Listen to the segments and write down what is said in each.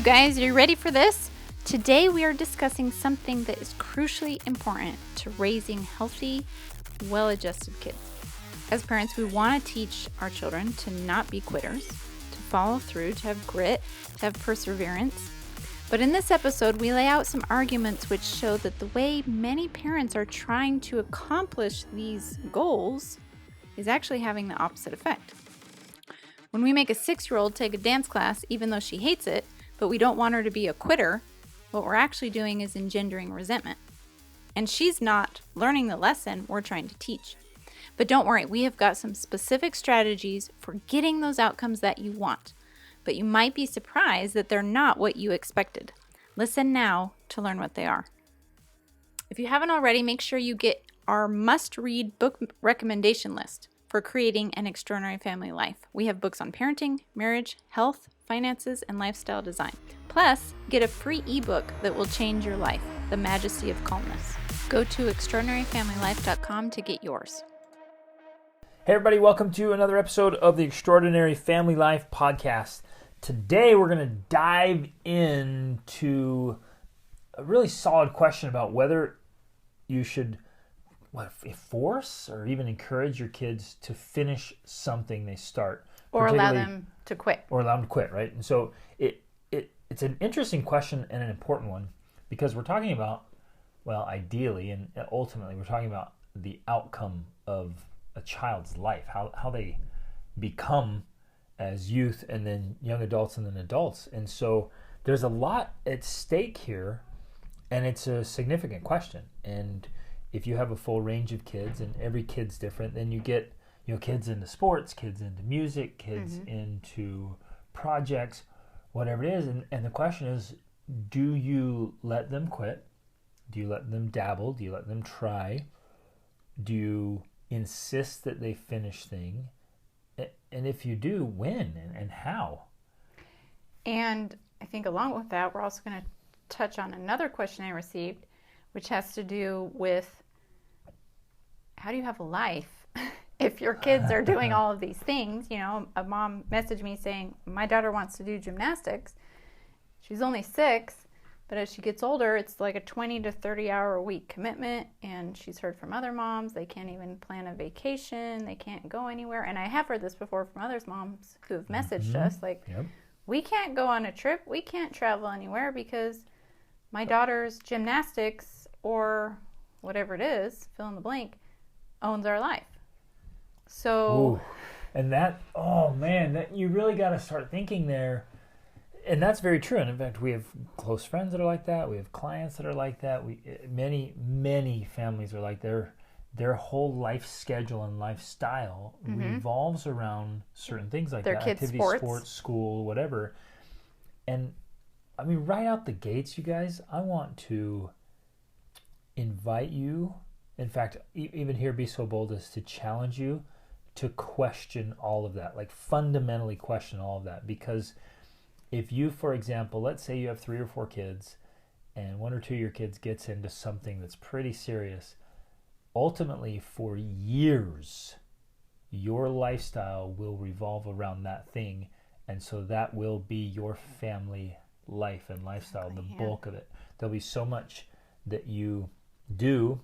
guys, are you ready for this? Today we are discussing something that is crucially important to raising healthy, well-adjusted kids. As parents, we want to teach our children to not be quitters, to follow through, to have grit, to have perseverance. But in this episode, we lay out some arguments which show that the way many parents are trying to accomplish these goals is actually having the opposite effect. When we make a 6-year-old take a dance class, even though she hates it, but we don't want her to be a quitter, what we're actually doing is engendering resentment. And she's not learning the lesson we're trying to teach. But don't worry, we have got some specific strategies for getting those outcomes that you want. But you might be surprised that they're not what you expected. Listen now to learn what they are. If you haven't already, make sure you get our must-read book recommendation list for creating an extraordinary family life. We have books on parenting, marriage, health, finances, and lifestyle design. Plus, get a free ebook that will change your life, The Majesty of Calmness. Go to extraordinaryfamilylife.com to get yours. Hey everybody, welcome to another episode of the Extraordinary Family Life podcast. Today we're going to dive into a really solid question about whether you should force or even encourage your kids to finish something they start. Or allow them to quit. Or allow them to quit, right? And so it's an interesting question and an important one because we're talking about, well, ideally and ultimately we're talking about the outcome of a child's life, how they become as youth and then young adults and then adults. And so there's a lot at stake here and it's a significant question. And if you have a full range of kids and every kid's different, then you get, kids into sports, kids into music, kids into projects, whatever it is. And the question is, do you let them quit? Do you let them dabble? Do you let them try? Do you insist that they finish things? And if you do, when and how? And I think along with that, we're also going to touch on another question I received, which has to do with how do you have a life if your kids are doing all of these things? A mom messaged me saying, my daughter wants to do gymnastics. She's only 6, but as she gets older, it's like a 20 to 30 hour a week commitment. And she's heard from other moms, they can't even plan a vacation. They can't go anywhere. And I have heard this before from other moms who have messaged us like, we can't go on a trip. We can't travel anywhere because my daughter's gymnastics or whatever it is, fill in the blank, owns our life. So, and that, that you really got to start thinking there. And that's very true. And in fact, we have close friends that are like that. We have clients that are like that. Many families are like their whole life schedule and lifestyle revolves around certain things like their that. kids' Activity, sports, school, whatever. And I mean, right out the gates, you guys, I want to invite you, in fact, even here, be so bold as to challenge you to question all of that, like fundamentally question all of that. Because if you, for example, let's say you have 3 or 4 kids and 1 or 2 of your kids gets into something that's pretty serious, ultimately for years, your lifestyle will revolve around that thing. And so that will be your family life and lifestyle, the bulk of it. There'll be so much that you do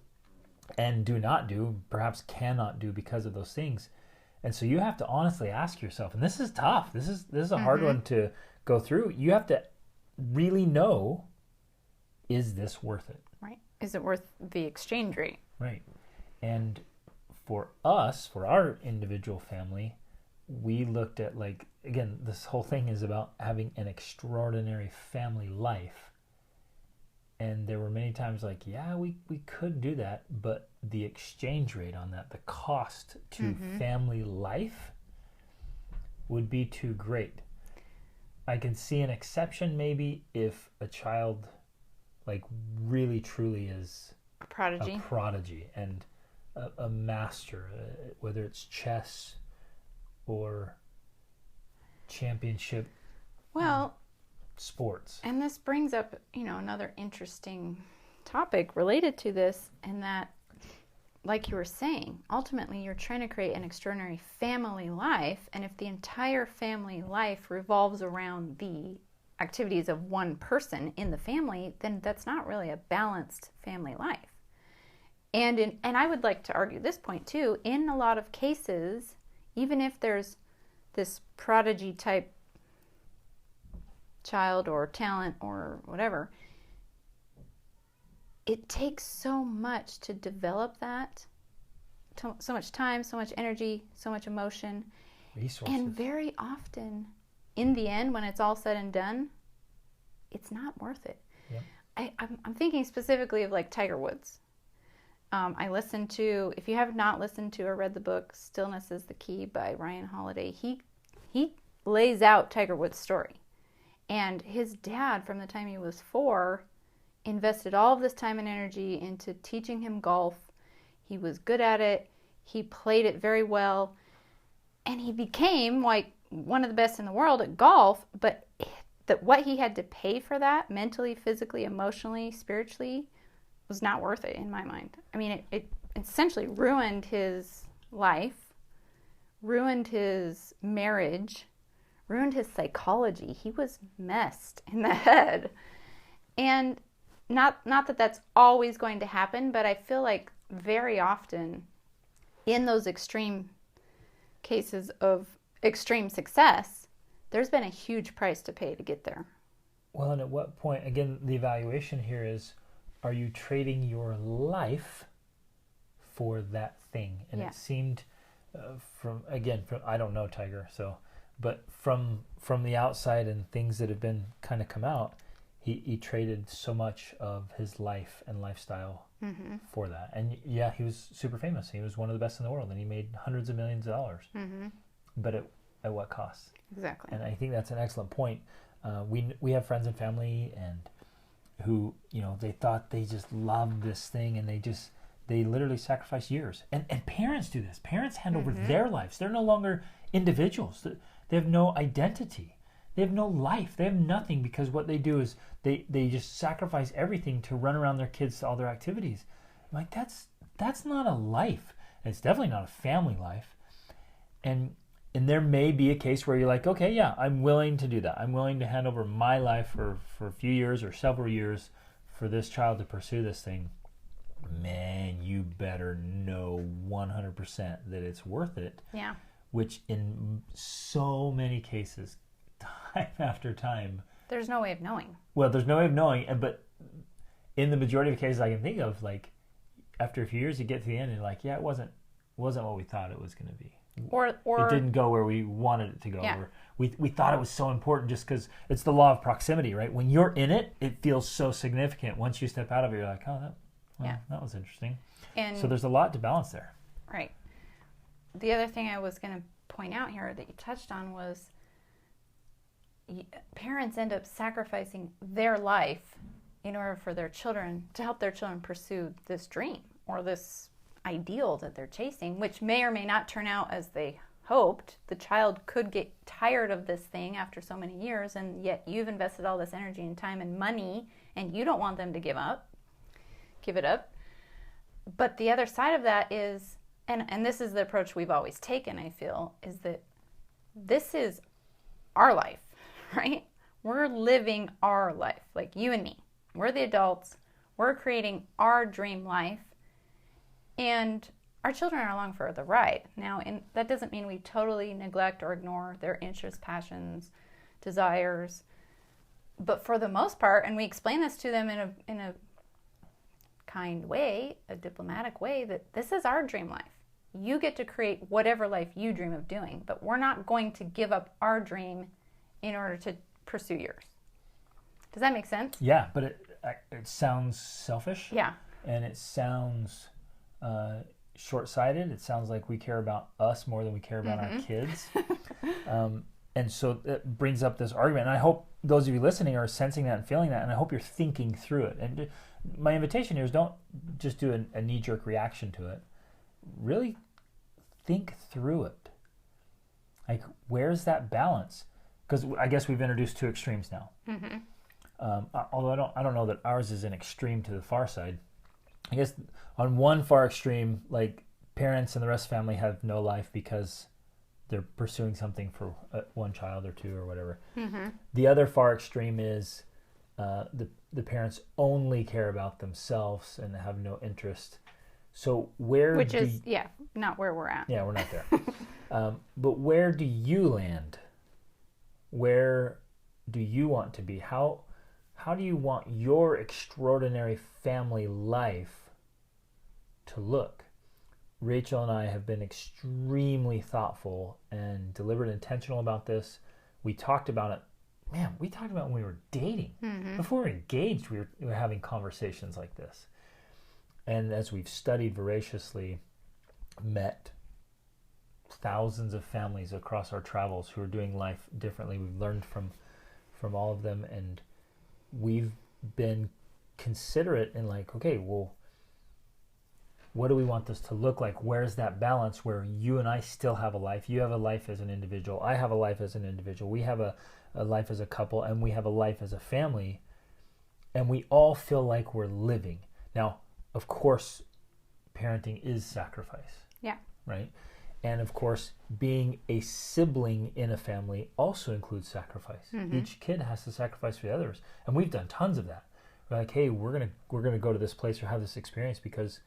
and do not do, perhaps cannot do because of those things. And so you have to honestly ask yourself, and this is tough. This is a hard one to go through. You have to really know, is this worth it? Right. Is it worth the exchange rate? Right. And for us, for our individual family, we looked at again, this whole thing is about having an extraordinary family life. And there were many times we could do that, but the exchange rate on that, the cost to family life would be too great. I can see an exception maybe if a child really truly is a prodigy and a master, whether it's chess or championship sports. And this brings up, another interesting topic related to this, in that, like you were saying, ultimately you're trying to create an extraordinary family life, and if the entire family life revolves around the activities of one person in the family, then that's not really a balanced family life. And I would like to argue this point too. In a lot of cases, even if there's this prodigy type child or talent or whatever, it takes so much to develop that, so much time, so much energy, so much emotion. Resources. And very often, in the end, when it's all said and done, it's not worth it. Yep. I'm thinking specifically of like Tiger Woods. I listened to, if you have not listened to or read the book Stillness is the Key by Ryan Holiday, he lays out Tiger Woods' story. And his dad, from the time he was 4, invested all of this time and energy into teaching him golf. He was good at it. He played it very well. And he became like one of the best in the world at golf. But what he had to pay for that, mentally, physically, emotionally, spiritually, was not worth it in my mind. I mean, it essentially ruined his life, ruined his marriage, ruined his psychology. He was messed in the head. And not that that's always going to happen, but I feel like very often in those extreme cases of extreme success, there's been a huge price to pay to get there. Well, and at what point, again, the evaluation here is, are you trading your life for that thing? And it seemed from I don't know Tiger, but from the outside and things that have been kind of come out, he traded so much of his life and lifestyle for that. And yeah, he was super famous. He was one of the best in the world, and he made hundreds of millions of dollars. But at what cost? Exactly. And I think that's an excellent point. We have friends and family and who, they thought they just loved this thing, and they literally sacrifice years. And parents do this. Parents hand over their lives. They're no longer individuals. They have no identity. They have no life. They have nothing, because what they do is they just sacrifice everything to run around their kids to all their activities. I'm like, that's not a life. And it's definitely not a family life. And there may be a case where you're like, okay, yeah, I'm willing to do that. I'm willing to hand over my life for a few years or several years for this child to pursue this thing. Man, you better know 100% that it's worth it. Yeah. Which in so many cases, time after time, there's no way of knowing. Well, there's no way of knowing, but in the majority of cases I can think of, like, after a few years you get to the end and like, yeah, it wasn't what we thought it was going to be. Or it didn't go where we wanted it to go. Yeah. Or we thought it was so important just because it's the law of proximity, right? When you're in it, it feels so significant. Once you step out of it, you're like, oh, that was interesting. And so there's a lot to balance there. Right. The other thing I was going to point out here that you touched on was parents end up sacrificing their life in order for their children, to help their children pursue this dream or this ideal that they're chasing, which may or may not turn out as they hoped. The child could get tired of this thing after so many years, and yet you've invested all this energy and time and money, and you don't want them to give it up. But the other side of that is, and this is the approach we've always taken, I feel, is that this is our life, right? We're living our life, like you and me. We're the adults. We're creating our dream life. And our children are along for the ride. Now, and that doesn't mean we totally neglect or ignore their interests, passions, desires. But for the most part, and we explain this to them in a kind way, a diplomatic way, that this is our dream life. You get to create whatever life you dream of doing, but we're not going to give up our dream in order to pursue yours. Does that make sense? Yeah, but it sounds selfish. Yeah. And it sounds short-sighted. It sounds like we care about us more than we care about our kids. And so it brings up this argument. And I hope those of you listening are sensing that and feeling that, and I hope you're thinking through it. And my invitation here is don't just do a knee-jerk reaction to it. Really think through it. Like, where's that balance? Because I guess we've introduced two extremes now. Although I don't know that ours is an extreme to the far side. I guess on one far extreme, like, parents and the rest of the family have no life because they're pursuing something for one child or two or whatever. Mm-hmm. The other far extreme is the parents only care about themselves and have no interest. So which is not where we're at. Yeah, we're not there. But where do you land? Where do you want to be? How do you want your extraordinary family life to look? Rachel and I have been extremely thoughtful and deliberate and intentional about this. We talked about it. Man, we talked about when we were dating. Mm-hmm. Before we were engaged, we were having conversations like this. And as we've studied voraciously, met thousands of families across our travels who are doing life differently. We've learned from all of them, and we've been considerate in like, okay, well, what do we want this to look like? Where's that balance where you and I still have a life? You have a life as an individual. I have a life as an individual. We have a life as a couple, and we have a life as a family, and we all feel like we're living. Now, of course, parenting is sacrifice. Yeah. Right? And of course, being a sibling in a family also includes sacrifice. Mm-hmm. Each kid has to sacrifice for the others. And we've done tons of that. We're like, hey, we're gonna go to this place or have this experience because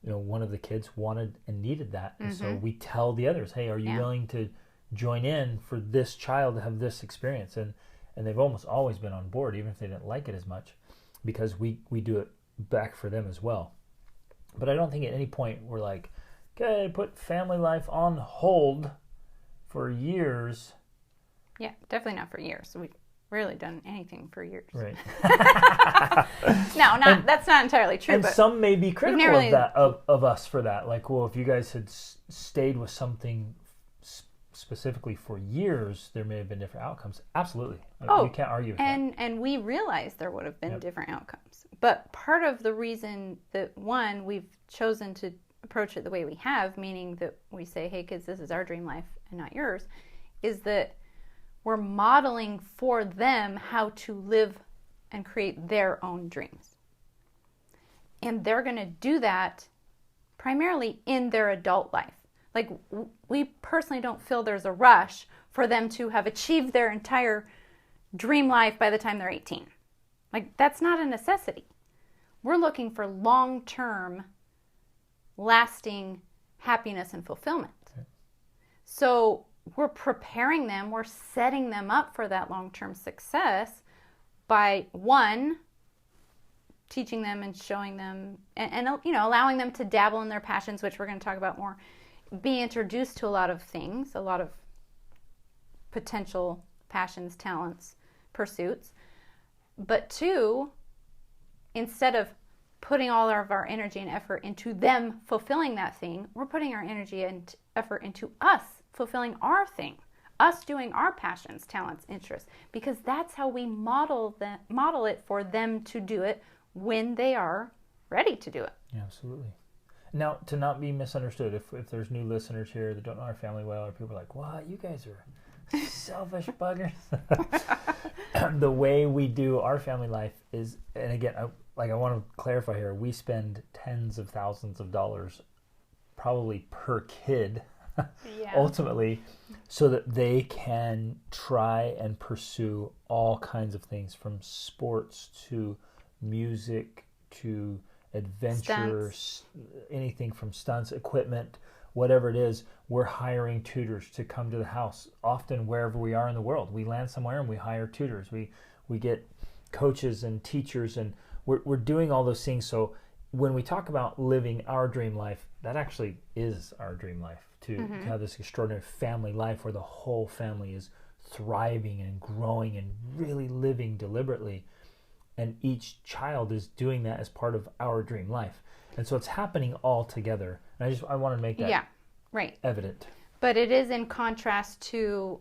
one of the kids wanted and needed that. And so we tell the others, hey, are you willing to join in for this child to have this experience? And they've almost always been on board, even if they didn't like it as much, because we do it back for them as well. But I don't think at any point we're like, okay, put family life on hold for years. Yeah, definitely not for years. We've rarely done anything for years. Right. No, that's not entirely true. And but some may be critical of that of us for that. Like, well, if you guys had stayed with something specifically for years, there may have been different outcomes. Absolutely. You can't argue with that. And we realized there would have been different outcomes. But part of the reason that, one, we've chosen to approach it the way we have, meaning that we say, hey kids, this is our dream life and not yours, is that we're modeling for them how to live and create their own dreams. And they're going to do that primarily in their adult life. Like, we personally don't feel there's a rush for them to have achieved their entire dream life by the time they're 18. Like, that's not a necessity. We're looking for long-term, lasting happiness and fulfillment. Okay. So we're preparing them, we're setting them up for that long-term success by, one, teaching them and showing them and allowing them to dabble in their passions, which we're going to talk about more, be introduced to a lot of things, a lot of potential passions, talents, pursuits. But two, instead of putting all of our energy and effort into them fulfilling that thing, we're putting our energy and effort into us fulfilling our thing, us doing our passions, talents, interests, because that's how we model it for them to do it when they are ready to do it. Yeah, absolutely. Now, to not be misunderstood, if there's new listeners here that don't know our family well, or people are like, what, you guys are selfish buggers. The way we do our family life is, and again, I want to clarify here, we spend tens of thousands of dollars probably per kid ultimately, so that they can try and pursue all kinds of things, from sports to music to adventure, anything from stunts, equipment, whatever it is. We're hiring tutors to come to the house, often wherever we are in the world. We land somewhere and we hire tutors. We get coaches and teachers, and we're doing all those things. So when we talk about living our dream life, that actually is our dream life, to have this extraordinary family life where the whole family is thriving and growing and really living deliberately. And each child is doing that as part of our dream life. And so it's happening all together. And I want to make that evident. But it is in contrast to,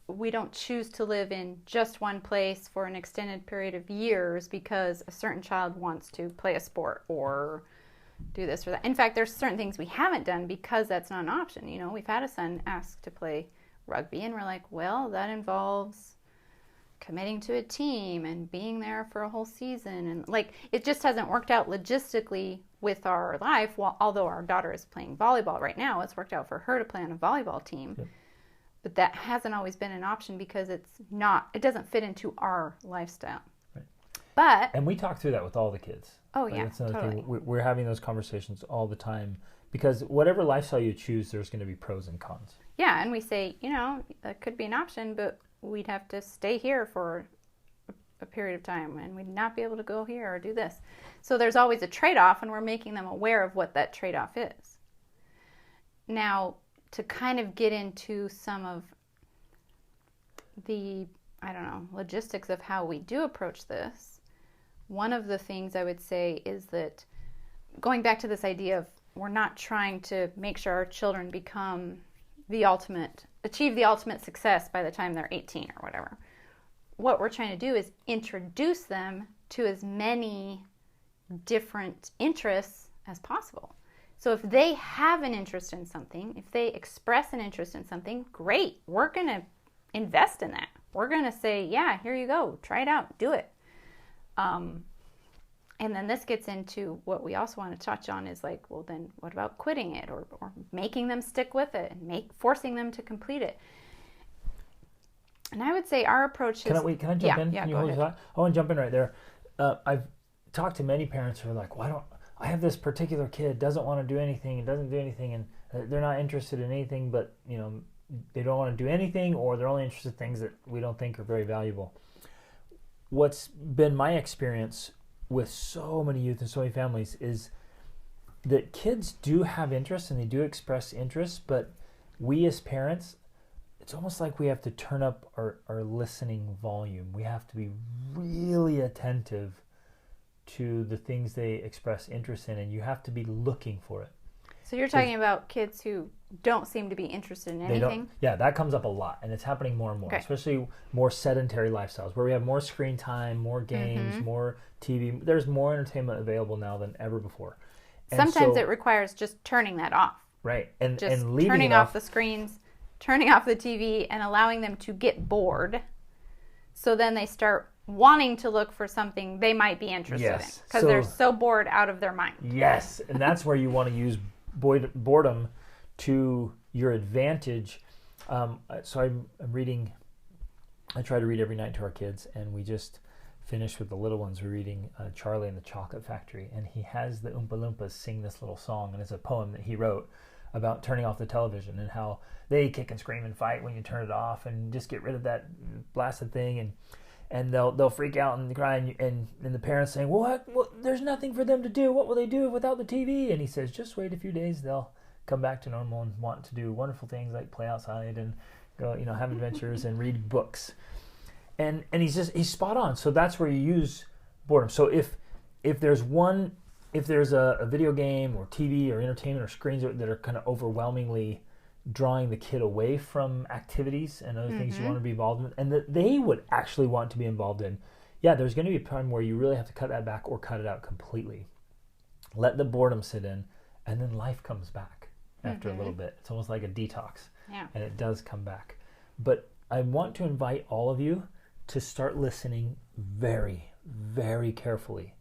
we don't choose to live in just one place for an extended period of years because a certain child wants to play a sport or do this or that. In fact, there's certain things we haven't done because that's not an option. We've had a son ask to play rugby, and we're like, well, that involves committing to a team and being there for a whole season. And like, it just hasn't worked out logistically with our life. Well, although our daughter is playing volleyball right now, it's worked out for her to play on a volleyball team. Yep. But that hasn't always been an option because it doesn't fit into our lifestyle. Right. And we talk through that with all the kids. Oh, yeah, that's another totally. thing. We're having those conversations all the time because whatever lifestyle you choose, there's going to be pros and cons. Yeah, and we say, that could be an option, but we'd have to stay here for a period of time, and we'd not be able to go here or do this. So there's always a trade-off, and we're making them aware of what that trade-off is. Now, to kind of get into some of the, logistics of how we do approach this, one of the things I would say is that going back to this idea of we're not trying to make sure our children achieve the ultimate success by the time they're 18 or whatever. What we're trying to do is introduce them to as many different interests as possible. So if they have an interest in something, if they express an interest in something, great. We're going to invest in that. We're going to say, yeah, here you go. Try it out. Do it. And then this gets into what we also want to touch on is like, well, then what about quitting it or making them stick with it and forcing them to complete it? And I would say our approach is... Can I jump in? Yeah, Can you go hold ahead. your thought? I want to jump in right there. I've talked to many parents who are like, I have this particular kid doesn't want to do anything and doesn't do anything and they're not interested in anything, but they don't want to do anything, or they're only interested in things that we don't think are very valuable. What's been my experience with so many youth and so many families is that kids do have interests and they do express interests, but we as parents, it's almost like we have to turn up our listening volume. We have to be really attentive to the things they express interest in, and you have to be looking for it. So you're talking about kids who don't seem to be interested in anything? Yeah, that comes up a lot, and it's happening more and more, especially more sedentary lifestyles, where we have more screen time, more games, more TV. There's more entertainment available now than ever before. And sometimes it requires just turning that off. Right, and leaving turning it off the screens, turning off the TV, and allowing them to get bored. So then they start wanting to look for something they might be interested in because they're so bored out of their mind. Yes, and that's where you want to use boredom to your advantage. So I'm reading, I try to read every night to our kids, and we just finished with the little ones. We're reading Charlie and the Chocolate Factory, and he has the Oompa Loompas sing this little song, and it's a poem that he wrote about turning off the television and how they kick and scream and fight when you turn it off, and just get rid of that blasted thing, and they'll freak out and cry, and the parents saying, well, there's nothing for them to do. What will they do without the TV? And he says, just wait a few days, they'll come back to normal and want to do wonderful things like play outside and go, have adventures and read books. And he's spot on. So that's where you use boredom. So if there's a video game or TV or entertainment or screens that are kind of overwhelmingly drawing the kid away from activities and other things you want to be involved in, and that they would actually want to be involved in, there's going to be a time where you really have to cut that back or cut it out completely. Let the boredom sit in, and then life comes back after a little bit. It's almost like a detox, and it does come back. But I want to invite all of you to start listening very, very carefully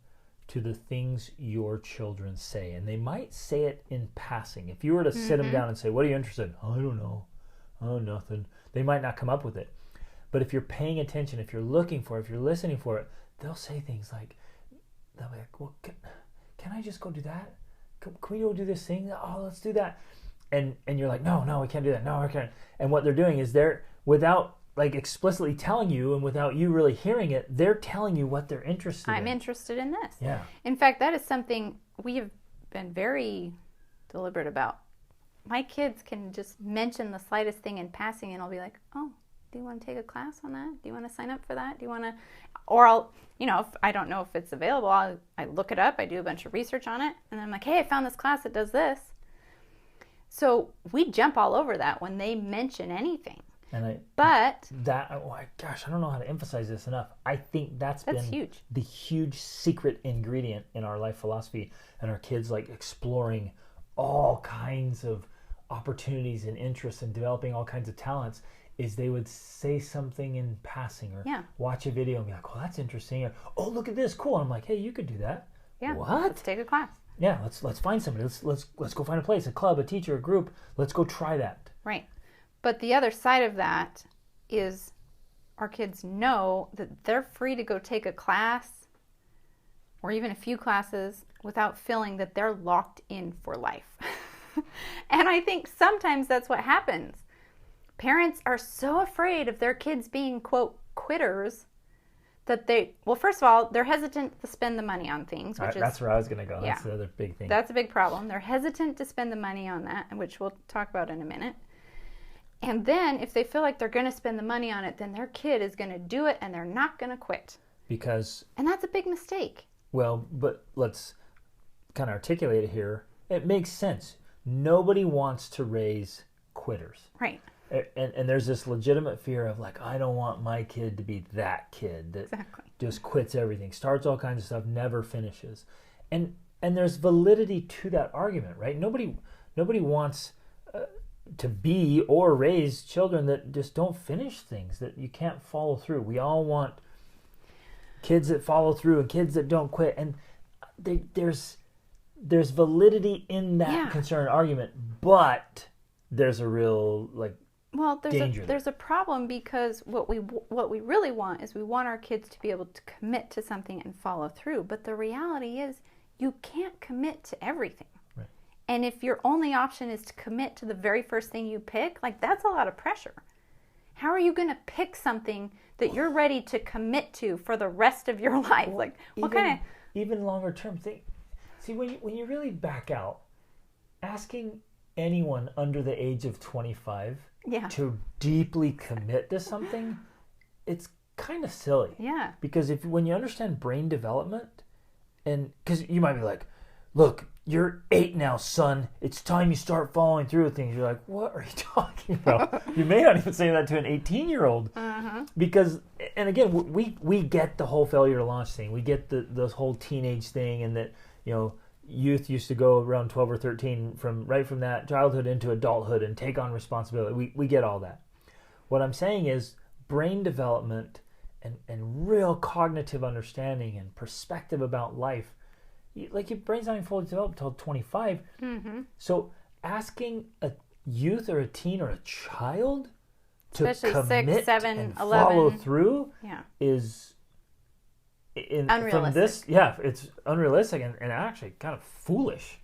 to the things your children say. And they might say it in passing. If you were to sit them down and say, what are you interested in? I don't know. Oh, nothing. They might not come up with it. But if you're paying attention, if you're looking for it, if you're listening for it, they'll say things like, well, can I just go do that? Can we go do this thing? Oh, let's do that. And you're like, no, we can't do that. No, I can't. And what they're doing is they're, without like explicitly telling you and without you really hearing it, they're telling you what they're interested in. I'm interested in this. Yeah. In fact, that is something we have been very deliberate about. My kids can just mention the slightest thing in passing, and I'll be like, oh, do you want to take a class on that? Do you want to sign up for that? Do you want to, or I'll, if I don't know if it's available, I look it up, I do a bunch of research on it, and I'm like, hey, I found this class that does this. So we jump all over that when they mention anything. And I don't know how to emphasize this enough. I think that's been huge. The huge secret ingredient in our life philosophy, and our kids like exploring all kinds of opportunities and interests and developing all kinds of talents, is they would say something in passing or Yeah. watch a video and be like, oh, that's interesting. Or, oh, look at this, cool. And I'm like, hey, you could do that. Yeah. What? Let's take a class. Yeah, let's find somebody. Let's go find a place, a club, a teacher, a group. Let's go try that. Right. But the other side of that is our kids know that they're free to go take a class or even a few classes without feeling that they're locked in for life. And I think sometimes that's what happens. Parents are so afraid of their kids being, quote, quitters that first of all, they're hesitant to spend the money on things. That's where I was going to go. Yeah, that's the other big thing. That's a big problem. They're hesitant to spend the money on that, which we'll talk about in a minute. And then if they feel like they're going to spend the money on it, then their kid is going to do it and they're not going to quit. And that's a big mistake. Well, but let's kind of articulate it here. It makes sense. Nobody wants to raise quitters. Right. And there's this legitimate fear of like, I don't want my kid to be that kid that just quits everything, starts all kinds of stuff, never finishes. And there's validity to that argument, right? Nobody wants to be or raise children that just don't finish things, that you can't follow through. We all want kids that follow through and kids that don't quit. And there's validity in that concern argument, but there's a real there's a problem, because what we really want is we want our kids to be able to commit to something and follow through. But the reality is you can't commit to everything. Right. And if your only option is to commit to the very first thing you pick, like that's a lot of pressure. How are you going to pick something that you're ready to commit to for the rest of your life? Like even longer term thing. See, when you really back out, asking anyone under the age of 25 to deeply commit to something, it's kind of silly. Yeah. Because when you understand brain development, and because you might be like, look, you're 8 now, son. It's time you start following through with things. You're like, what are you talking about? You may not even say that to an 18-year-old. Because, and again, we get the whole failure to launch thing. We get the whole teenage thing, and that, youth used to go around 12 or 13 from that childhood into adulthood and take on responsibility. We get all that. What I'm saying is brain development and real cognitive understanding and perspective about life, like your brain's not even fully developed until 25. So asking a youth or a teen or a child to commit 6, 7, and 11. Follow through is unrealistic. It's unrealistic and actually kind of foolish.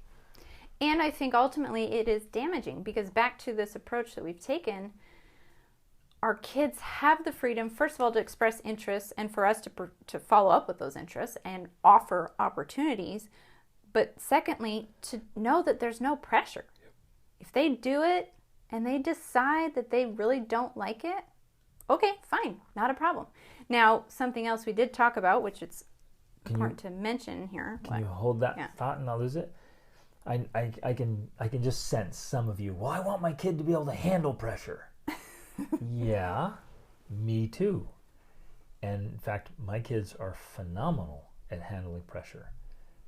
And I think ultimately it is damaging, because back to this approach that we've taken, our kids have the freedom, first of all, to express interests and for us to follow up with those interests and offer opportunities. But secondly, to know that there's no pressure. If they do it and they decide that they really don't like it, okay, fine, not a problem. Now, something else we did talk about, which it's important to mention here. Can you hold that thought and I'll lose it? I can just sense some of you. Well, I want my kid to be able to handle pressure. Yeah, me too. And in fact, my kids are phenomenal at handling pressure,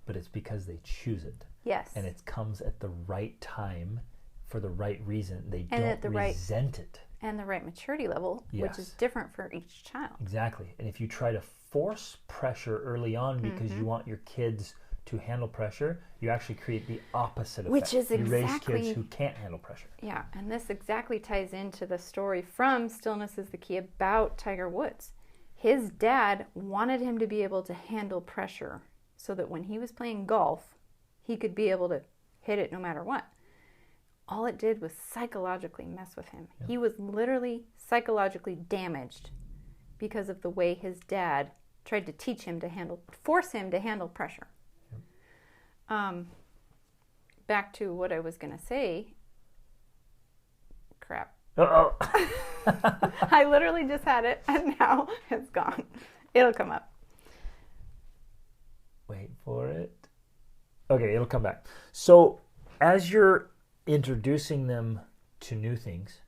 but it's because they choose it. Yes. And it comes at the right time for the right reason. They don't resent it. And the right maturity level, which is different for each child. Exactly. And if you try to force pressure early on because you want your kids to handle pressure, you actually create the opposite effect. Which is exactly... You raise kids who can't handle pressure. Yeah, and this exactly ties into the story from Stillness is the Key about Tiger Woods. His dad wanted him to be able to handle pressure so that when he was playing golf, he could be able to hit it no matter what. All it did was psychologically mess with him. Yep. He was literally psychologically damaged because of the way his dad tried to force him to handle pressure. Yep. Back to what I was going to say. Crap. Uh-oh. I literally just had it and now it's gone. It'll come up. Wait for it. Okay, it'll come back. So as you're introducing them to new things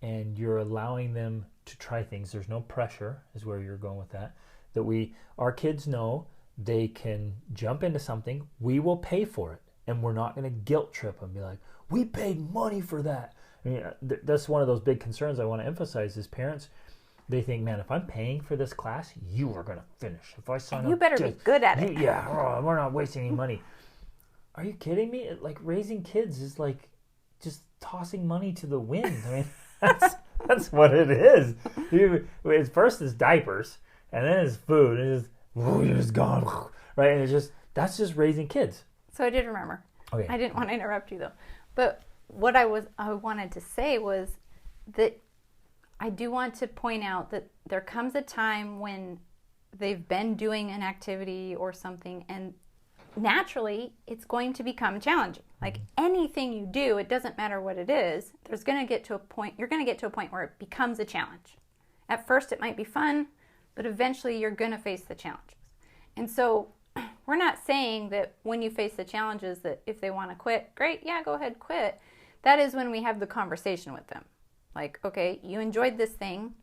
and you're allowing them to try things, there's no pressure is where you're going with that our kids know they can jump into something, we will pay for it, and we're not going to guilt trip them, be like, we paid money for that, I mean, that's one of those big concerns I want to emphasize is parents, they think, man, if I'm paying for this class, you are going to finish. If I sign up, you better be good at it. We're not wasting any money. Are you kidding me? Like, raising kids is like just tossing money to the wind. I mean, that's what it is. First it's diapers, and then it's food, and you're just gone, right? And that's just raising kids. So I did remember. Okay. I didn't want to interrupt you though, but what I wanted to say was that I do want to point out that there comes a time when they've been doing an activity or something, and naturally it's going to become challenging. Like anything you do, it doesn't matter what it is, you're going to get to a point where it becomes a challenge. At first it might be fun, but eventually you're going to face the challenges. And so we're not saying that when you face the challenges that if they want to quit, great, yeah, go ahead, quit. That is when we have the conversation with them. Like, okay, you enjoyed this thing,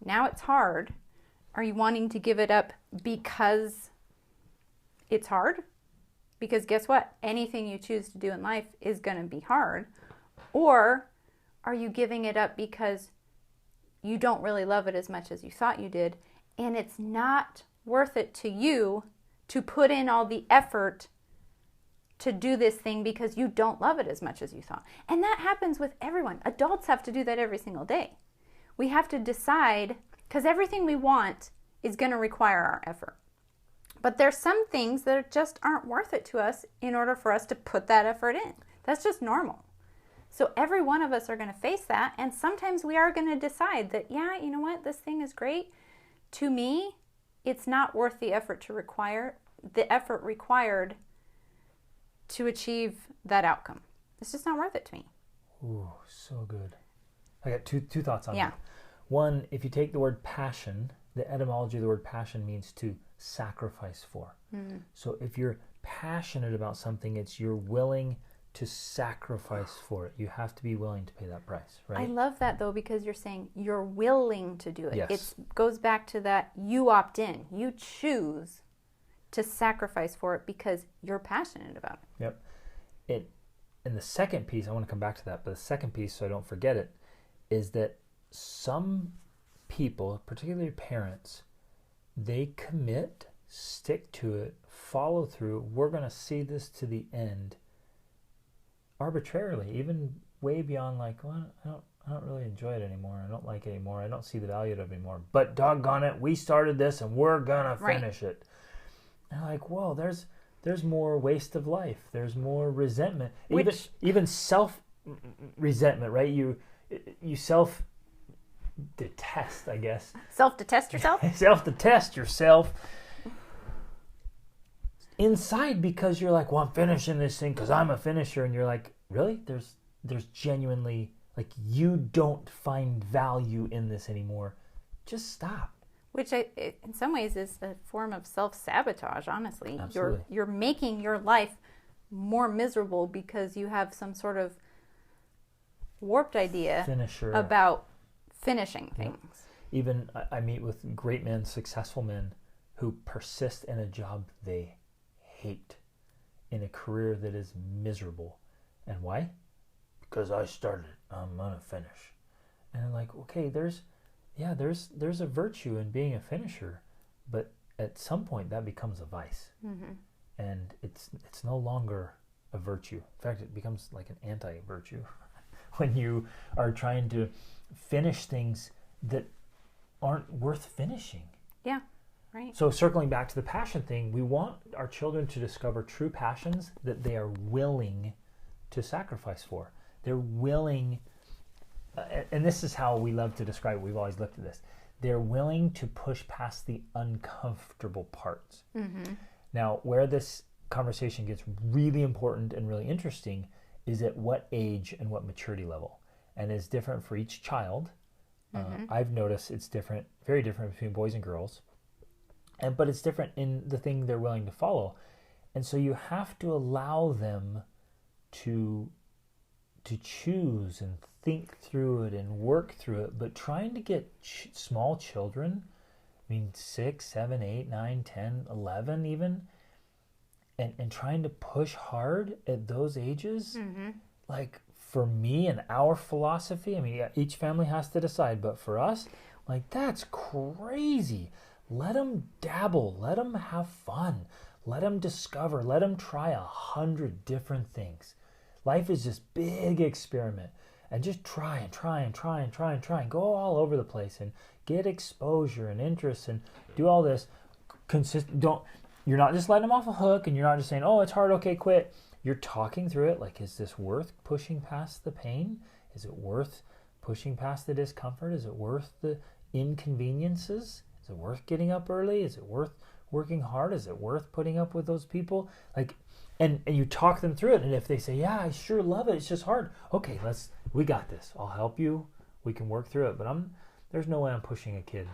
now it's hard. Are you wanting to give it up because it's hard? Because guess what? Anything you choose to do in life is going to be hard. Or are you giving it up because you don't really love it as much as you thought you did, and it's not worth it to you to put in all the effort to do this thing because you don't love it as much as you thought? And that happens with everyone. Adults have to do that every single day. We have to decide, because everything we want is going to require our effort. But there's some things that just aren't worth it to us in order for us to put that effort in. That's just normal. So every one of us are going to face that, and sometimes we are going to decide that, yeah, you know what, this thing is great. To me, it's not worth the effort required to achieve that outcome. It's just not worth it to me. Ooh, so good. I got two thoughts on that. One, if you take the word passion, the etymology of the word passion means to sacrifice for. So if you're passionate about something, it's you're willing to sacrifice for it. You have to be willing to pay that price, right? I love that though, because you're saying you're willing to do it. Yes. It goes back to that you opt in. You choose to sacrifice for it because you're passionate about it. Yep. And the second piece, I want to come back to that, but the second piece, so I don't forget it, is that some people, particularly parents, they commit, stick to it, follow through. We're going to see this to the end arbitrarily, even way beyond like, well, I don't really enjoy it anymore. I don't like it anymore. I don't see the value of it anymore. But doggone it, we started this and we're going to finish it. And like, whoa, there's more waste of life. There's more resentment. Even self-resentment, right? You self-detest, I guess. Self-detest yourself? Self-detest yourself inside because you're like, well, I'm finishing this thing because I'm a finisher. And you're like, really? There's genuinely, like, you don't find value in this anymore. Just stop. Which in some ways is a form of self-sabotage, honestly. Absolutely. You're making your life more miserable because you have some sort of warped idea about finishing things. Yep. Even I meet with great men, successful men, who persist in a job they hate, in a career that is miserable. And why? Because I started it. I'm going to finish. And I'm like, okay, there's a virtue in being a finisher, but at some point that becomes a vice. Mm-hmm. And it's no longer a virtue. In fact, it becomes like an anti-virtue when you are trying to finish things that aren't worth finishing. Yeah, right. So circling back to the passion thing, we want our children to discover true passions that they are willing to sacrifice for. They're willing, and this is how we love to describe it. We've always looked at this. They're willing to push past the uncomfortable parts. Mm-hmm. Now, where this conversation gets really important and really interesting is at what age and what maturity level. And it's different for each child. Mm-hmm. I've noticed it's different, very different between boys and girls. But it's different in the thing they're willing to follow. And so you have to allow them to choose and think through it and work through it. But trying to get small children, 6, 7, 8, 9, 10, 11 even, and trying to push hard at those ages, mm-hmm. like for me and our philosophy, I mean, yeah, each family has to decide, but for us, like, that's crazy. Let them dabble. Let them have fun. Let them discover. Let them try 100 different things. Life is this big experiment. And just try and try and try and try and try and go all over the place and get exposure and interest and do all this. You're not just letting them off a hook, and you're not just saying, oh, it's hard, okay, quit. You're talking through it. Like, is this worth pushing past the pain? Is it worth pushing past the discomfort? Is it worth the inconveniences? Is it worth getting up early? Is it worth working hard? Is it worth putting up with those people? Like, and you talk them through it. And if they say, yeah, I sure love it, it's just hard. Okay, we got this. I'll help you. We can work through it. But there's no way I'm pushing a kid,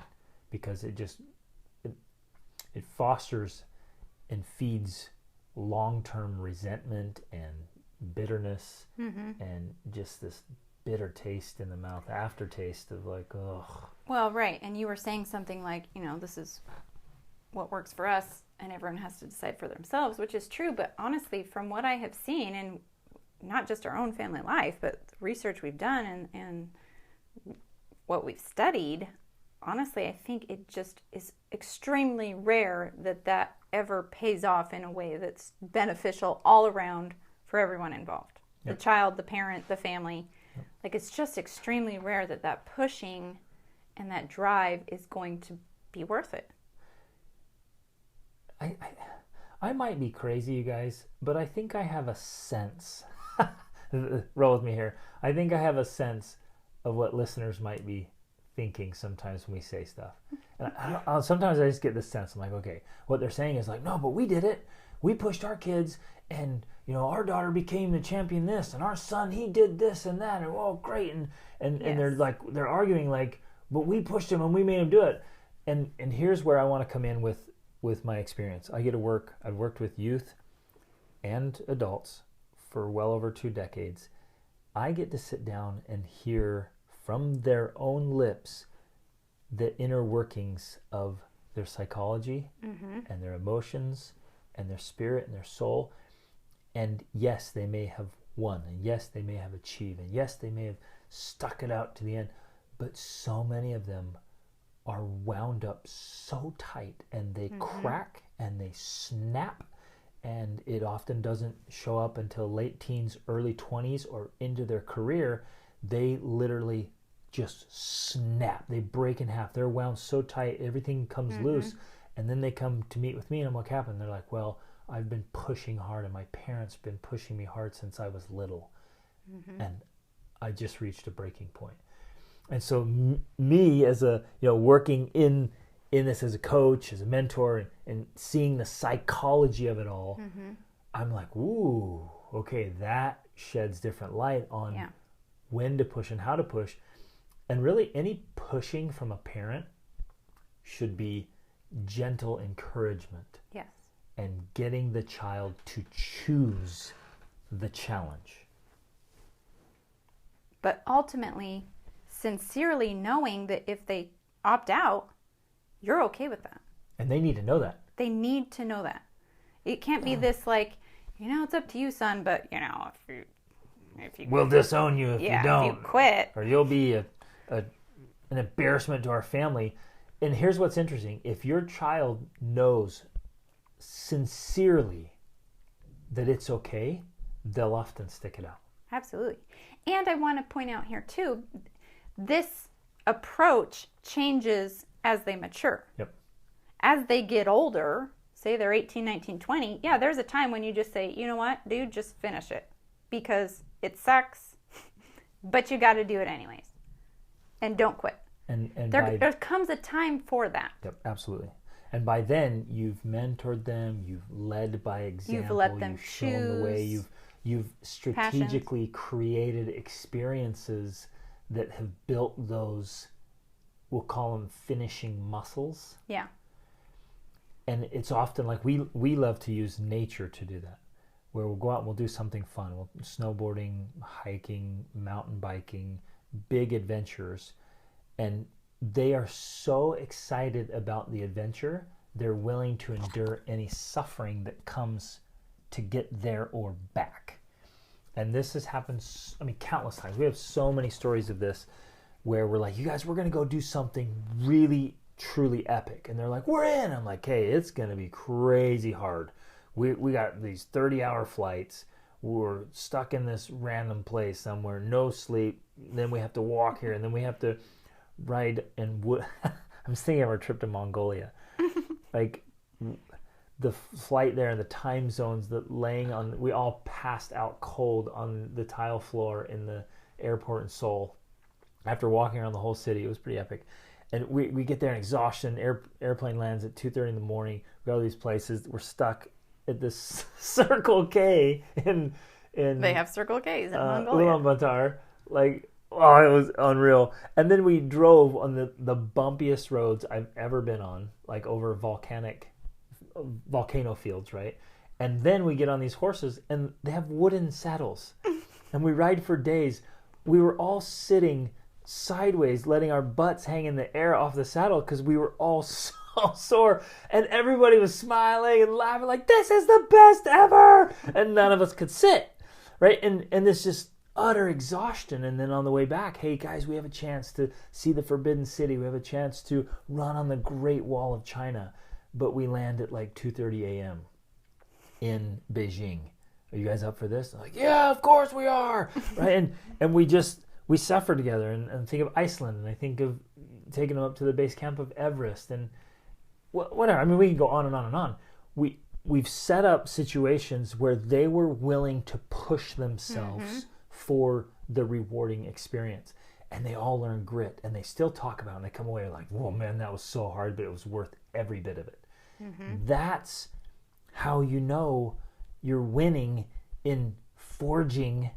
because it fosters and feeds long-term resentment and bitterness, and just this bitter taste in the mouth, aftertaste of like, ugh. Well, right. And you were saying something like, this is what works for us, and everyone has to decide for themselves, which is true. But honestly, from what I have seen, and not just our own family life, but the research we've done and what we've studied, honestly, I think it just is extremely rare that ever pays off in a way that's beneficial all around for everyone involved. Yep. The child, the parent, the family. Yep. Like, it's just extremely rare that pushing and that drive is going to be worth it. I might be crazy, you guys, but I think I have a sense. Roll with me here. I think I have a sense of what listeners might be thinking sometimes when we say stuff. And sometimes I just get this sense. I'm like, okay, what they're saying is like, no, but we did it. We pushed our kids, and our daughter became the champion this, and our son, he did this and that, and oh, great. And yes. they're arguing like, but we pushed him and we made him do it. And here's where I want to come in with my experience. I've worked with youth and adults for well over 2 decades. I get to sit down and hear from their own lips the inner workings of their psychology, and their emotions and their spirit and their soul. And yes, they may have won, and yes, they may have achieved, and yes, they may have stuck it out to the end, but so many of them are wound up so tight, and they crack and they snap, and it often doesn't show up until late teens, early 20s, or into their career. They literally just snap. They break in half. They're wound so tight, everything comes loose, and then they come to meet with me, and I'm like, what happened? They're like, well, I've been pushing hard, and my parents have been pushing me hard since I was little, and I just reached a breaking point. And so me as a, working in this as a coach, as a mentor, and seeing the psychology of it all, I'm like, ooh, okay, that sheds different light on when to push and how to push. And really, any pushing from a parent should be gentle encouragement. Yes. And getting the child to choose the challenge. But ultimately, sincerely knowing that if they opt out, you're okay with that. And they need to know that. They need to know that. It can't be this like, it's up to you, son, but if you we'll disown you if you don't. If you quit. Or you'll be an embarrassment to our family. And here's what's interesting. If your child knows sincerely that it's okay, they'll often stick it out. Absolutely. And I want to point out here too, this approach changes as they mature. Yep. As they get older, say they're 18, 19, 20, there's a time when you just say, you know what, dude, just finish it. Because it sucks, but you got to do it anyways. And don't quit. And there comes a time for that. Yep, absolutely. And by then, you've mentored them, you've led by example, you've let them you've shown the way, you've strategically created experiences that have built those, we'll call them finishing muscles. Yeah. And it's often like we love to use nature to do that, where we'll go out and we'll do something fun. Snowboarding, hiking, mountain biking, big adventures. And they are so excited about the adventure, they're willing to endure any suffering that comes to get there or back. And this has happened, countless times. We have so many stories of this where we're like, you guys, we're going to go do something really, truly epic. And they're like, we're in. I'm like, hey, it's going to be crazy hard. We got these 30-hour flights. We're stuck in this random place somewhere, no sleep. Then we have to walk here, and then we have to ride and I'm thinking of our trip to Mongolia. Like the flight there and the time zones, we all passed out cold on the tile floor in the airport in Seoul after walking around the whole city. It was pretty epic. And we get there in exhaustion. Airplane lands at 2:30 in the morning. We go to these places. We're stuck at this Circle K in they have Circle K's in Mongolia. Ulaanbaatar. Like, oh, it was unreal. And then we drove on the bumpiest roads I've ever been on, like over volcano fields, right? And then we get on these horses, and they have wooden saddles. And we ride for days. We were all sitting sideways, letting our butts hang in the air off the saddle because we were all so sore, and everybody was smiling and laughing like, this is the best ever, and none of us could sit, right? And this just utter exhaustion. And then on the way back, hey guys, we have a chance to see the Forbidden City, we have a chance to run on the Great Wall of China, but we land at like 2:30 a.m. in Beijing. Are you guys up for this? I'm like, yeah, of course we are, right? And we suffer together, and think of Iceland, and I think of taking them up to the base camp of Everest, and whatever. I mean, we can go on and on and on. We've set up situations where they were willing to push themselves for the rewarding experience, and they all learn grit, and they still talk about it, and they come away like, whoa, man, that was so hard, but it was worth every bit of it. That's how you know you're winning in forging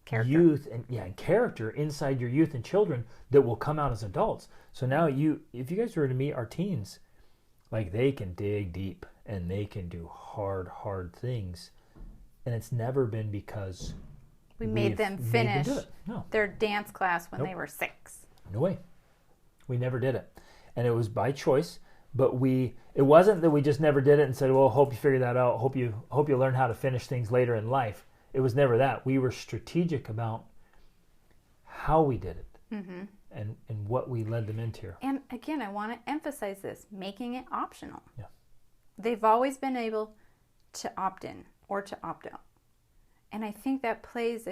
character. Youth and character inside your youth and children that will come out as adults. So now if you guys were to meet our teens, like, they can dig deep and they can do hard things, and it's never been because we made them finish their dance class when they were 6. No way. We never did it, and it was by choice. But it wasn't that we just never did it and said, well, hope you figure that out. Hope you learn how to finish things later in life. It was never that. We were strategic about how we did it and what we led them into. And again, I want to emphasize this, making it optional. Yeah. They've always been able to opt in or to opt out. And I think that plays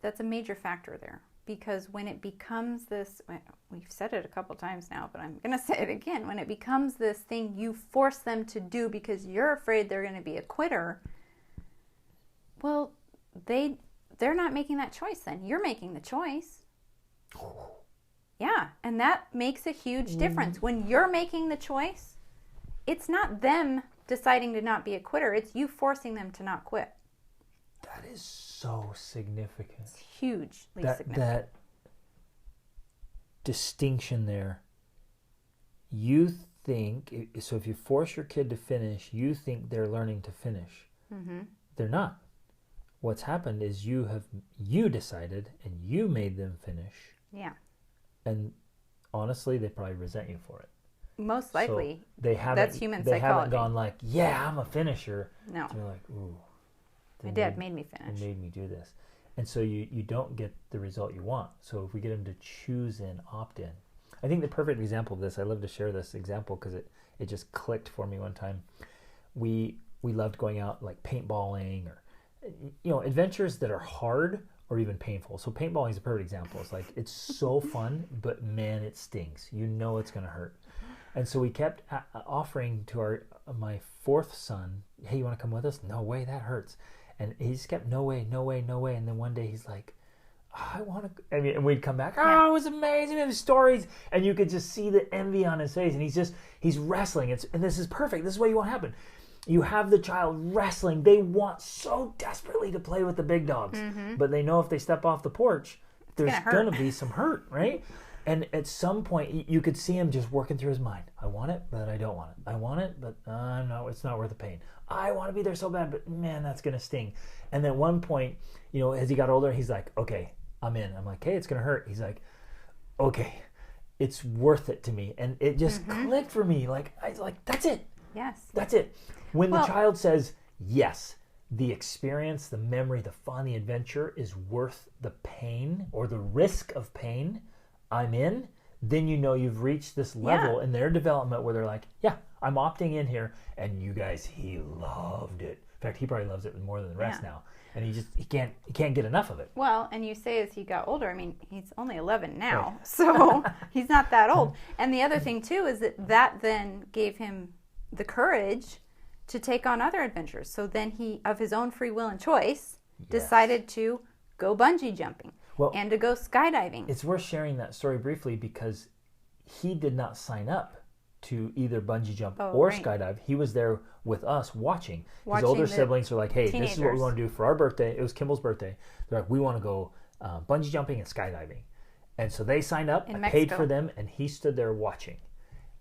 that's a major factor there. Because when it becomes this, we've said it a couple times now, but I'm going to say it again. When it becomes this thing you force them to do because you're afraid they're going to be a quitter, well, they're not making that choice then. You're making the choice. Yeah, and that makes a huge difference. When you're making the choice, it's not them deciding to not be a quitter. It's you forcing them to not quit. That is so significant. It's hugely significant. That distinction there. You think, so if you force your kid to finish, you think they're learning to finish. They're not. What's happened is you decided and you made them finish. Yeah. And honestly, they probably resent you for it. Most likely. So that's human psychology. They haven't gone like, yeah, I'm a finisher. No. They're like, ooh. My dad made me finish. They made me do this. And so you don't get the result you want. So if we get them to choose in, opt in. I think the perfect example of this, I love to share this example because it just clicked for me one time. We loved going out like paintballing or, adventures that are hard or even painful. So paintballing is a perfect example. It's like, it's so fun, but man, it stings. You know it's going to hurt. And so we kept offering to my 4th son, hey, you want to come with us? No way, that hurts. And he just kept, no way. And then one day he's like, I want to. And we'd come back, it was amazing. And stories. And you could just see the envy on his face. And he's wrestling. And this is perfect. This is what you want to happen. You have the child wrestling. They want so desperately to play with the big dogs. But they know if they step off the porch, there's going to be some hurt, right? And at some point, you could see him just working through his mind. I want it, but I don't want it. I want it, but no, it's not worth the pain. I want to be there so bad, but man, that's going to sting. And then at one point, as he got older, he's like, okay, I'm in. I'm like, hey, it's going to hurt. He's like, okay, it's worth it to me. And it just clicked for me. Like, that's it. Yes. That's it. When the child says yes, the experience, the memory, the fun, the adventure is worth the pain or the risk of pain I'm in, then you know you've reached this level in their development where they're like, yeah, I'm opting in here. And you guys, he loved it. In fact, he probably loves it more than the rest now. And he can't get enough of it. Well, and you say as he got older, I mean, he's only 11 now, so he's not that old. And the other thing too is that then gave him the courage to take on other adventures. So then he, of his own free will and choice, decided to go bungee jumping and to go skydiving. It's worth sharing that story briefly because he did not sign up to either bungee jump or skydive. He was there with us watching. His older siblings were like, hey, this is what we want to do for our birthday. It was Kimball's birthday. They're like, we want to go bungee jumping and skydiving. And so they signed up, I paid for them, and he stood there watching.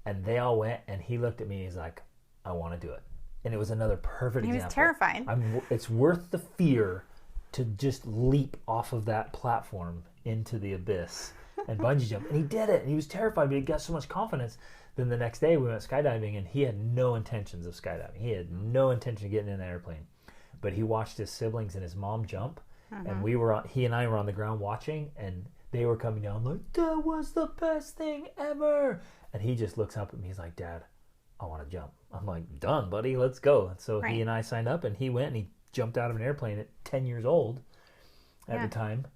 And they all went, and he looked at me, and he's like, I want to do it. And it was another perfect example. He was terrified. It's worth the fear to just leap off of that platform into the abyss and bungee jump. And he did it. And he was terrified, but he got so much confidence. Then the next day we went skydiving, and he had no intentions of skydiving. He had no intention of getting in an airplane. But he watched his siblings and his mom jump. And he and I were on the ground watching, and they were coming down like, that was the best thing ever. And he just looks up at me. He's like, Dad, I want to jump. I'm like, done, buddy, let's go. And so he and I signed up, and he went and he jumped out of an airplane at 10 years old at the time.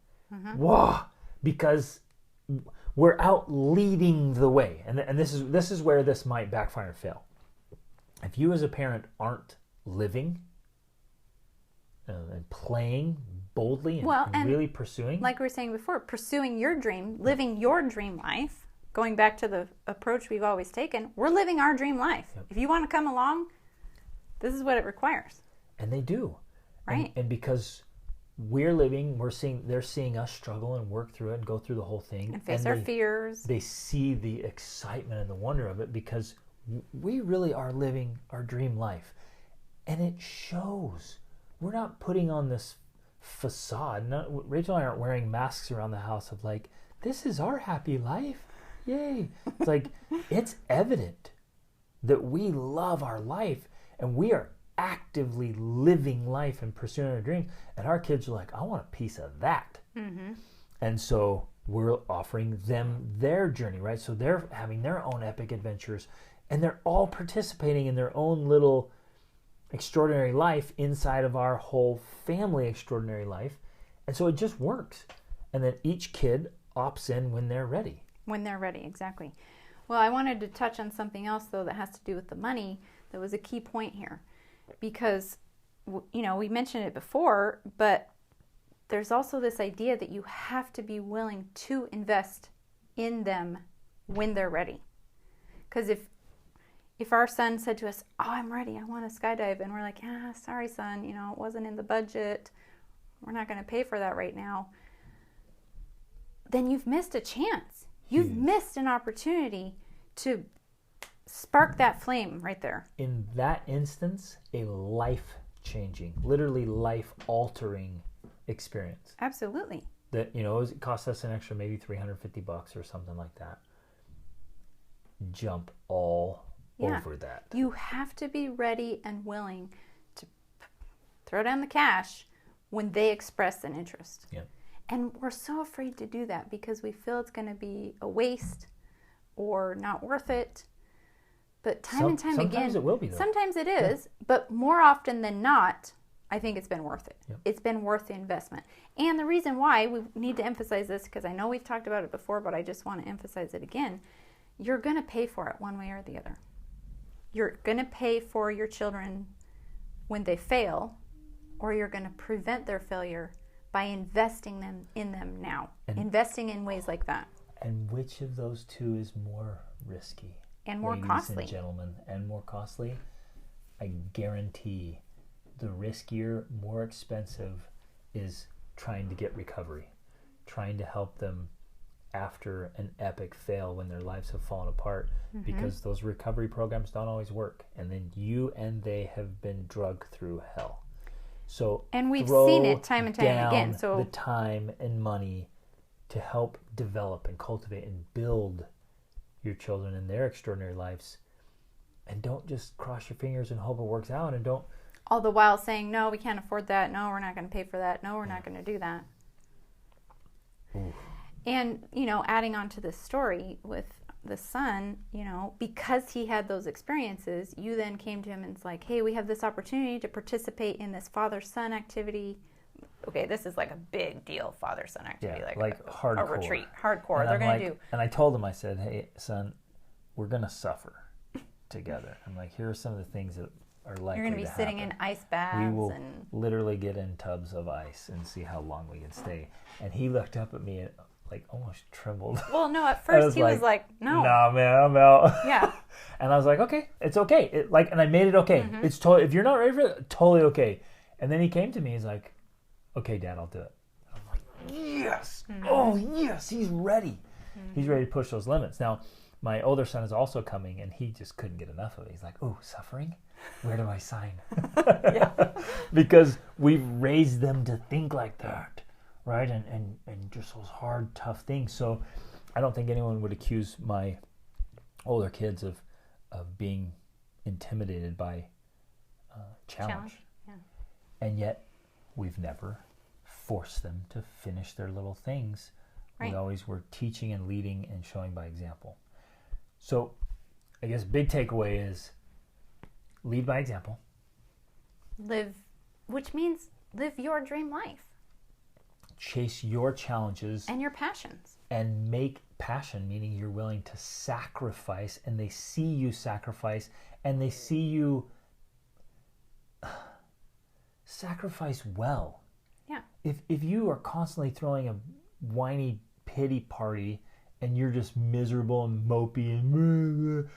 Whoa! Because we're out leading the way. And this is where this might backfire and fail. If you as a parent aren't living and playing boldly and really pursuing. Like we were saying before, pursuing your dream, living your dream life, going back to the approach we've always taken, we're living our dream life. If you want to come along, this is what it requires. And they do. Right. And because they're seeing us struggle and work through it and go through the whole thing. And face our fears. They see the excitement and the wonder of it because we really are living our dream life. And it shows. We're not putting on this facade. Rachel and I aren't wearing masks around the house of like, this is our happy life. Yay. It's like, it's evident that we love our life and we are actively living life and pursuing our dreams. And our kids are like, I want a piece of that. And so we're offering them their journey, right? So they're having their own epic adventures and they're all participating in their own little extraordinary life inside of our whole family extraordinary life. And so it just works. And then each kid opts in when they're ready. When they're ready, exactly. Well, I wanted to touch on something else, though, that has to do with the money. That was a key point here. Because, we mentioned it before, but there's also this idea that you have to be willing to invest in them when they're ready. Because if our son said to us, oh, I'm ready, I want to skydive, and we're like, sorry, son, it wasn't in the budget, we're not going to pay for that right now, then you've missed a chance. You've missed an opportunity to spark that flame right there. In that instance, a life-changing, literally life-altering experience. Absolutely. That, it cost us an extra maybe $350 or something like that. Jump all over that. You have to be ready and willing to throw down the cash when they express an interest. Yeah. And we're so afraid to do that because we feel it's going to be a waste or not worth it. But time and time again, sometimes it will be, though. Sometimes it is, but more often than not, I think it's been worth it. Yep. It's been worth the investment. And the reason why we need to emphasize this, because I know we've talked about it before, but I just want to emphasize it again, you're going to pay for it one way or the other. You're going to pay for your children when they fail, or you're going to prevent their failure by investing in them now. Investing in ways like that. And which of those two is more risky? And more costly. Ladies and gentlemen, and more costly? I guarantee the riskier, more expensive is trying to get recovery. Trying to help them after an epic fail when their lives have fallen apart. Because those recovery programs don't always work. And then you and they have been drugged through hell. So and we've seen it time and time again. So the time and money to help develop and cultivate and build your children in their extraordinary lives, and don't just cross your fingers and hope it works out, and don't All the while saying, no, we can't afford that. No, we're not going to pay for that. No, we're not going to do that. Ooh. And, adding on to this story with the son, because he had those experiences, you then came to him and it's like, hey, we have this opportunity to participate in this father-son activity. Okay, this is like a big deal, father-son activity, like hardcore. A retreat, hardcore. And They're going to do. And I told him, I said, hey, son, we're going to suffer together. I'm like, here are some of the things that are likely to You're going to be sitting in ice baths. We will literally get in tubs of ice and see how long we can stay. And he looked up at me and almost trembled. Well, no, at first he was like, no. Nah, man, I'm out. Yeah. And I was like, okay, it's okay. And I made it okay. Mm-hmm. It's totally, if you're not ready for it, totally okay. And then he came to me, he's like, okay, Dad, I'll do it. And I'm like, yes. Mm-hmm. Oh, yes, he's ready. Mm-hmm. He's ready to push those limits. Now, my older son is also coming, and he just couldn't get enough of it. He's like, oh, suffering? Where do I sign? Because we've raised them to think like that. Right, and just those hard, tough things. So I don't think anyone would accuse my older kids of being intimidated by challenge. Yeah. And yet we've never forced them to finish their little things. Right. We always were teaching and leading and showing by example. So I guess big takeaway is lead by example. Which means live your dream life. Chase your challenges and your passions, and make passion, meaning you're willing to sacrifice, and they see you sacrifice, and they see you sacrifice well. Yeah. If you are constantly throwing a whiny pity party and you're just miserable and mopey and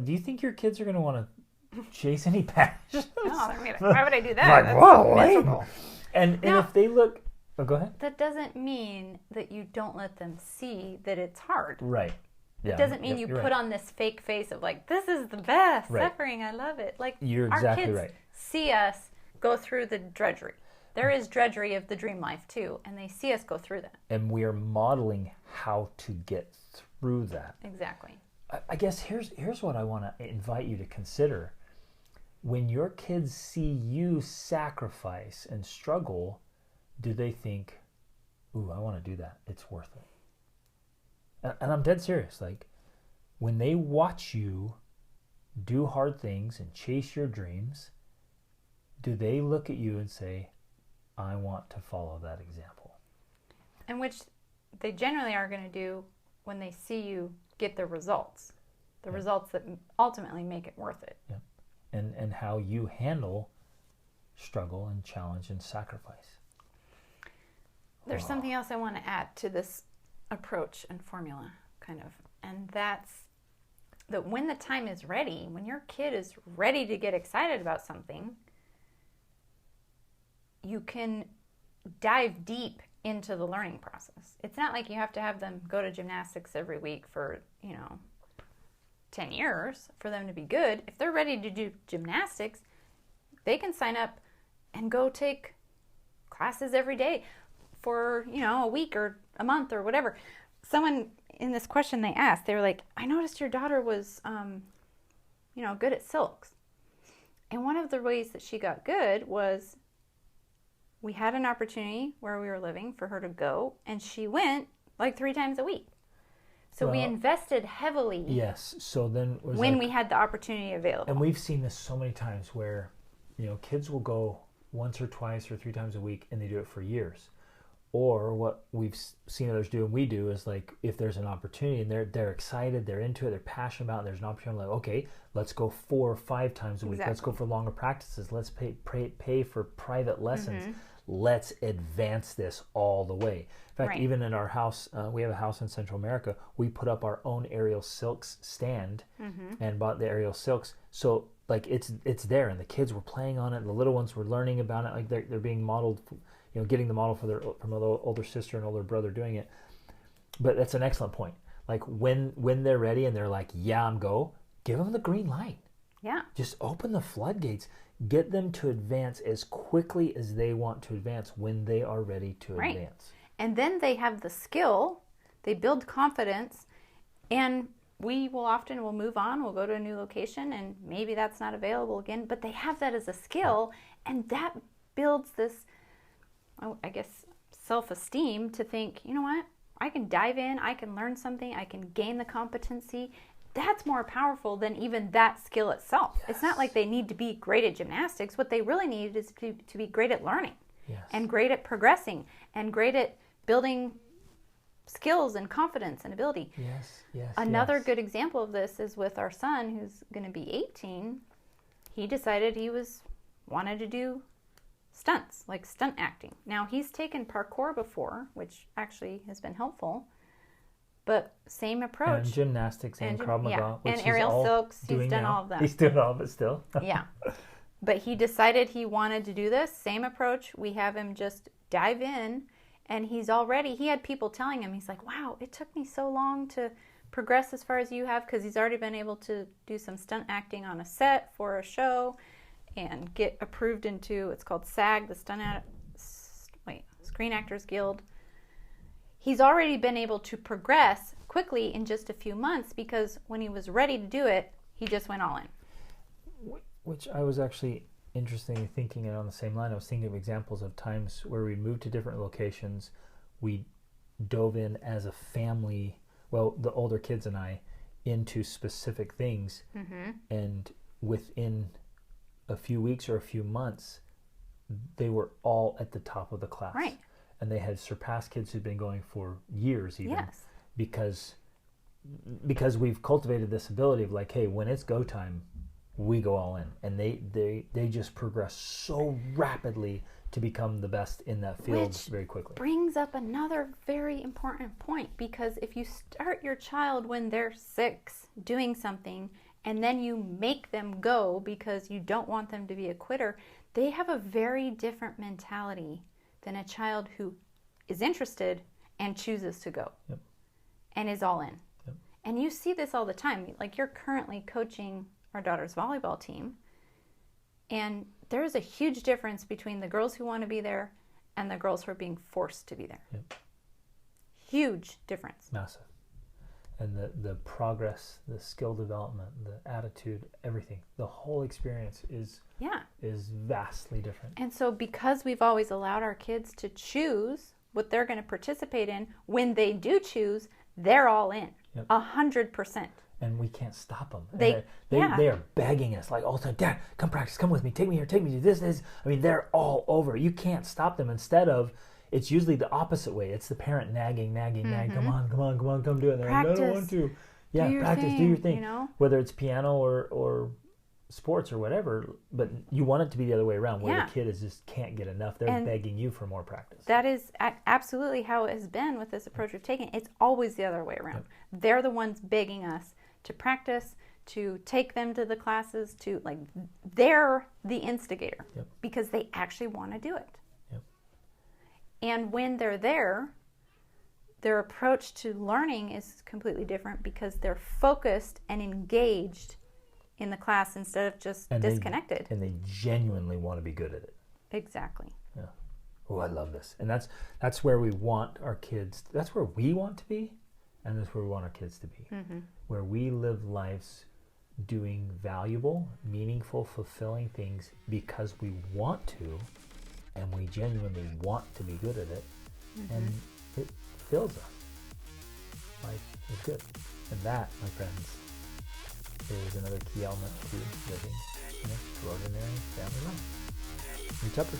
do you think your kids are going to want to chase any passion? No, they're like, why would I do that? Like, whoa, miserable. And if they look. Oh, go ahead. That doesn't mean that you don't let them see that it's hard. Right. Yeah, it doesn't mean you put on this fake face of this is the best, suffering, I love it. You're exactly our kids right. See us go through the drudgery. There is drudgery of the dream life too, and they see us go through that. And we are modeling how to get through that. Exactly. I guess here's what I want to invite you to consider. When your kids see you sacrifice and struggle, do they think, ooh, I want to do that. It's worth it. And I'm dead serious. When they watch you do hard things and chase your dreams, do they look at you and say, I want to follow that example? And which they generally are going to do when they see you get the results. The results that ultimately make it worth it. Yeah. And how you handle struggle and challenge and sacrifice. There's something else I want to add to this approach and formula, kind of. And that's that when the time is ready, when your kid is ready to get excited about something, you can dive deep into the learning process. It's not like you have to have them go to gymnastics every week for, 10 years for them to be good. If they're ready to do gymnastics, they can sign up and go take classes every day for, a week or a month or whatever. Someone in this question they asked, they were like, I noticed your daughter was, good at silks. And one of the ways that she got good was we had an opportunity where we were living for her to go, and she went 3 times a week. So we invested heavily. Yes. So then when we had the opportunity available. And we've seen this so many times where, kids will go once or twice or 3 times a week, and they do it for years. Or what we've seen others do and we do is if there's an opportunity and they're excited, they're into it, they're passionate about it, there's an opportunity, okay, let's go 4 or 5 times a week. Exactly. Let's go for longer practices. Let's pay for private lessons. Mm-hmm. Let's advance this all the way. In fact, even in our house, we have a house in Central America, we put up our own aerial silks stand and bought the aerial silks. So it's there, and the kids were playing on it, and the little ones were learning about it. They're being modeled, getting the model from their older sister and older brother doing it. But that's an excellent point. When they're ready and they're like, yeah, I'm go, give them the green light. Yeah. Just open the floodgates. Get them to advance as quickly as they want to advance when they are ready to advance. And then they have the skill, they build confidence, and we will move on, we'll go to a new location, and maybe that's not available again, but they have that as a skill, and that builds this, I guess, self-esteem to think, you know what, I can dive in, I can learn something, I can gain the competency. That's more powerful than even that skill itself. Yes. It's not like they need to be great at gymnastics. What they really need is to be great at learning, yes, and great at progressing, and great at building skills and confidence and ability. Yes, yes. Another good example of this is with our son, who's going to be 18. He decided he wanted to do stunts, like stunt acting. Now, he's taken parkour before, which actually has been helpful, but same approach. And gymnastics and Krav Maga. Yeah. And aerial silks. He's done all of that. He's doing all of it still. Yeah. But he decided he wanted to do this. Same approach. We have him just dive in, and he had people telling him, he's like, wow, it took me so long to progress as far as you have, because he's already been able to do some stunt acting on a set for a show and get approved into, it's called SAG, the Screen Actors Guild. He's already been able to progress quickly in just a few months, because when he was ready to do it, he just went all in. Which I was actually interestingly thinking, and on the same line, I was thinking of examples of times where we moved to different locations. We dove in as a family, well, the older kids and I, into specific things. Mm-hmm. And within a few weeks or a few months, they were all at the top of the class. Right. And they had surpassed kids who'd been going for years even. Yes. Because we've cultivated this ability of like, hey, when it's go time, we go all in. And they just progress so rapidly to become the best in that field very quickly. Brings up another very important point, because if you start your child when they're 6 doing something, and then you make them go because you don't want them to be a quitter, they have a very different mentality than a child who is interested and chooses to go. Yep. And is all in. Yep. And you see this all the time. Like, you're currently coaching our daughter's volleyball team, and there's a huge difference between the girls who want to be there and the girls who are being forced to be there. Yep. Huge difference. Massive. And the progress, the skill development, the attitude, everything, the whole experience is vastly different. And so because we've always allowed our kids to choose what they're going to participate in, when they do choose, they're all in, 100%. And we can't stop them. They are begging us, like all the time, Dad, come practice, come with me, take me here, take me to this. I mean, they're all over. You can't stop them. Instead of, it's usually the opposite way. It's the parent nagging, mm-hmm. Come on, come do it. They're practice. Like, no, I don't want to. Yeah, do your thing. You know? Whether it's piano or sports or whatever, but you want it to be the other way around, where the kid just can't get enough. They're begging you for more practice. That is absolutely how it has been with this approach we've taken. It's always the other way around. Yep. They're the ones begging us to practice, to take them to the classes, they're the instigator, because they actually want to do it. And when they're there, their approach to learning is completely different, because they're focused and engaged in the class instead of just disconnected. And they genuinely want to be good at it. Exactly. Yeah. Oh, I love this. And that's where we want our kids. That's where we want to be, and that's where we want our kids to be. Mm-hmm. Where we live lives doing valuable, meaningful, fulfilling things because we want to, and we genuinely want to be good at it, mm-hmm. and it fills us. Life is good. And that, my friends, is another key element to living an extraordinary family life. I'm Tupper.